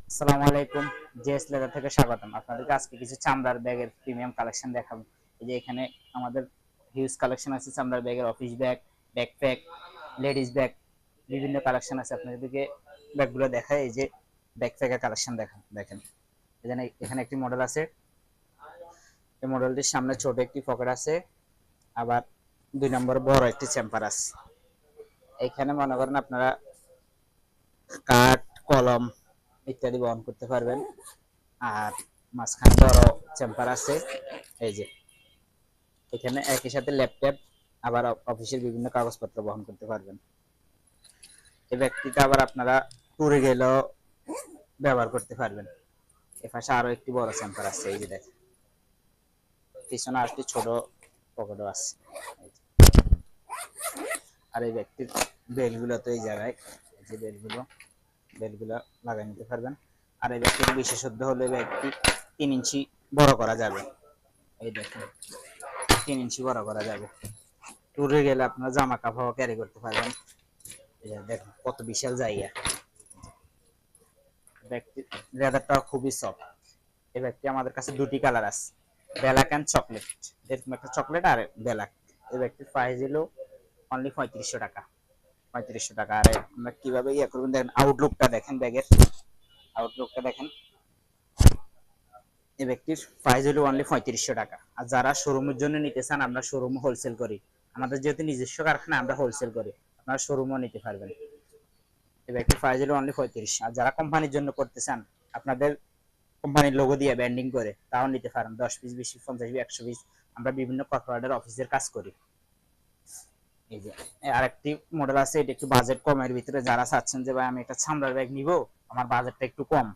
আসসালামু আলাইকুম। JS leather থেকে স্বাগতম। আপনাদেরকে আজকে কিছু চামড়ার ব্যাগের প্রিমিয়াম কালেকশন দেখাবো। এই যে এখানে আমাদের হিউজ কালেকশন আছে চামড়ার ব্যাগের, office bag, backpack, ladies bag, বিভিন্ন কালেকশন আছে। আপনাদেরকে ব্যাগগুলো দেখায়। এই যে ব্যাকপ্যাকের কালেকশন দেখেন। এখানে এখানে একটি মডেল আছে। এই মডেলটির সামনে ছোট একটি পকেট আছে, আবার 2 নম্বর বড় একটি চেম্বার আছে। এখানে মনে করেন আপনারা কাঠ, কলম ইত্যাদি বহন করতে পারবেন। আর মাঝখানে বড় চেম্বার আছে। এই যে এখানে একই সাথে ল্যাপটপ, আবার অফিসের বিভিন্ন কাগজপত্র বহন করতে পারবেন। এই ব্যাগটিতে আবার আপনারা ট্যুরে গেলেও ব্যবহার করতে পারবেন। এ পাশে আরো একটি বড় চেম্বার আছে। এই যে দেখেন, পিছনে আরেকটি ছোট পকেটও আছে। আর এই ব্যাগটির বেলগুলো তো এই জায়গায়, এই যে বেলগুলো লাগাই নিতে পারবেন। আর এই ব্যাগটির বিশেষত্ব হলো এই ব্যাগটি 3 ইঞ্চি বড় করা যাবে। এই দেখেন, 3 ইঞ্চি বড় করা যাবে। ট্যুরে গেলে আপনার জামা কাপড় ক্যারি করতে পারবেন। দেখুন কত বিশাল জায়গা। ব্যাগটি লেদারটা খুবই সফট। এই ব্যাগটি আমাদের কাছে দুটি কালার আছে, ব্ল্যাক অ্যান্ড চকলেট। এরকম একটা চকলেট আর ব্ল্যাক। এই ব্যাগটির প্রাইস হলো অনলি 3500 টাকা। 3500 টাকা। আর আমরা কিভাবে ইয়ে করবেন দেখেন, আউটলুকটা দেখেন, ব্যাগের আউটলুকটা দেখেন। এই ব্যক্তির প্রাইস হলো অনলি 3500 টাকা। আর যারা শোরুমের জন্য নিতে চান, আমরা শোরুম হোলসেল করি। আমাদের যেহেতু নিজস্ব কারখানা, আমরা হোলসেল করি, আপনারা শোরুমও নিতে পারবেন। এই ব্যক্তির প্রাইস হলো অনলি 35। আর যারা কোম্পানির জন্য করতে চান, আপনাদের কোম্পানির লোগো দিয়ে ব্যান্ডিং করে তাও নিতে পারেন। 10 পিস, 20 পিস, 50 পিস, 100 পিস। আমরা বিভিন্ন কর্পোরেটের অফিসের কাজ করি। এই যে আরেকটি মডেল আছে, এটা একটু বাজেট কমের ভিতরে। যারা চাচ্ছেন যে ভাই আমি একটা চামড়ার ব্যাগ নিব, আমার বাজেটটা একটু কম,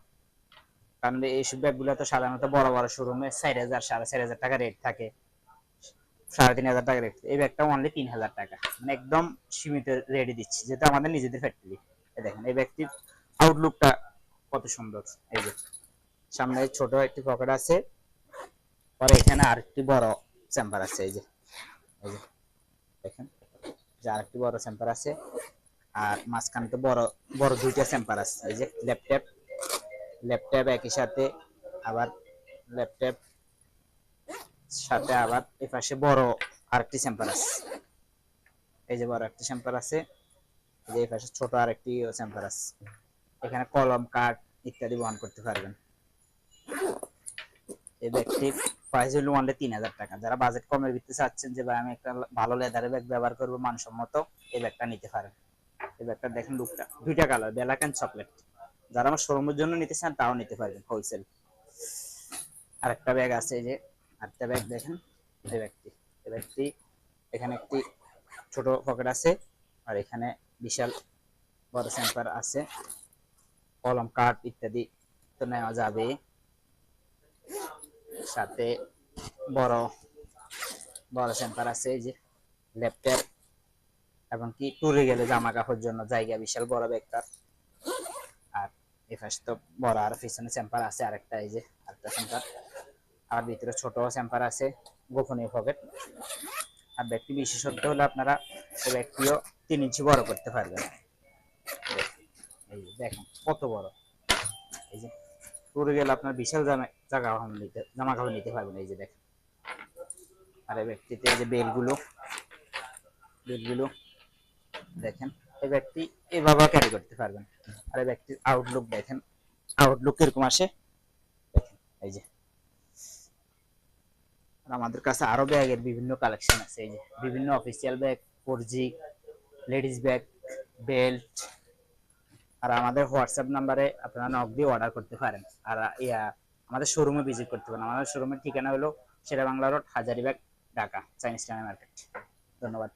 কারণ এইসব ব্যাগগুলো তো সাধারণত বড় বড় শোরুমে 4,000, 4,500 টাকা রেট থাকে, 3,500 টাকা রেট। এই ব্যাগটা অনলি 3,000 টাকা, মানে একদম সীমিত রেটে দিচ্ছি, যেটা আমাদের নিজেদের ফ্যাক্টরি। দেখেন এই ব্যাগটির আউটলুকটা কত সুন্দর। এই যে সামনে ছোট একটি পকেট আছে, পরে এখানে আরেকটি বড় চেম্বার আছে। এই যে দেখেন, যে আরেকটি বড় চেম্বার আছে। আর মাঝখানে তো বড় বড় দুইটা চেম্বার আছে। এই যে ল্যাপটপ, ল্যাপটপ একই সাথে, আবার ল্যাপটপ সাথে আবার এই পাশে বড় আরেকটি চেম্বার আছে। এই যে বড় একটি চেম্বার আছে, এই যে এই পাশে ছোট আরেকটি চেম্বার আছে। এখানে কলম, কাঠ ইত্যাদি বহন করতে পারবেন। এই ব্যাগটির প্রাইস হলো অনলি 3,000 টাকা। যারা বাজেট কমের ভিত্তিতে চাচ্ছেন যে ভাই আমি একটা ভালো লেদারের ব্যাগ ব্যবহার করবো মানসম্মত, এই ব্যাগটা নিতে পারেন। এই ব্যাগটা দেখেন লুকটা, দুইটা কালার, ব্ল্যাক এন্ড চকলেট। যারা আমার শোরুমের জন্য নিতে চান তাও নিতে পারবেন হোলসেল। আরেকটা ব্যাগ আছে, এই যে আরেকটা ব্যাগ দেখেন। এই ব্যাগটি এখানে একটি ছোট পকেট আছে, আর এখানে বিশাল বড় চেম্বার আছে। কলম, কাঠ ইত্যাদি তো নেওয়া যাবে। সাথে বড় বড় চেম্বার আছে। এই যে ল্যাপটপ, এবং কি ট্যুরে গেলে জামা কাপড়ের জন্য জায়গা বিশাল বড় ব্যাগটা। আর এই পাশে তো বড়, আর পিছনে চেম্বার আছে আরেকটা। এই যে আরেকটা চেম্বার, আর ভিতরে ছোট চেম্বার আছে, গোপনীয় পকেট। আর ব্যাগটি বিশেষত্ব হলো আপনারা এই ব্যাগটিও 3 ইঞ্চি বড় করতে পারবেন। এই যে দেখেন কত বড়। এই যে ট্যুরে গেলে আপনার বিশাল জামা কাপড় নিতে পারবেন। এই যে দেখেন। আর এই ব্যাগটিতে এই যে বেলগুলো দেখেন। এই ব্যাগটি এভাবে ক্যারি করতে পারবেন। আর এই ব্যাগটির আউটলুক দেখেন, আউটলুক কিরকম আসে দেখেন। এই যে আমাদের কাছে আরো ব্যাগের বিভিন্ন কালেকশন আছে। এই যে বিভিন্ন official bag, 4G, ladies bag, belt. আর আমাদের হোয়াটসঅ্যাপ নাম্বারে আপনারা নক দিয়ে অর্ডার করতে পারেন। আর আমাদের শোরুমে ভিজিট করতে পারেন। আমাদের শোরুমের ঠিকানা হলো Sher-e-Bangla road, Hazaribagh, Dhaka, Chinese town market. ধন্যবাদ।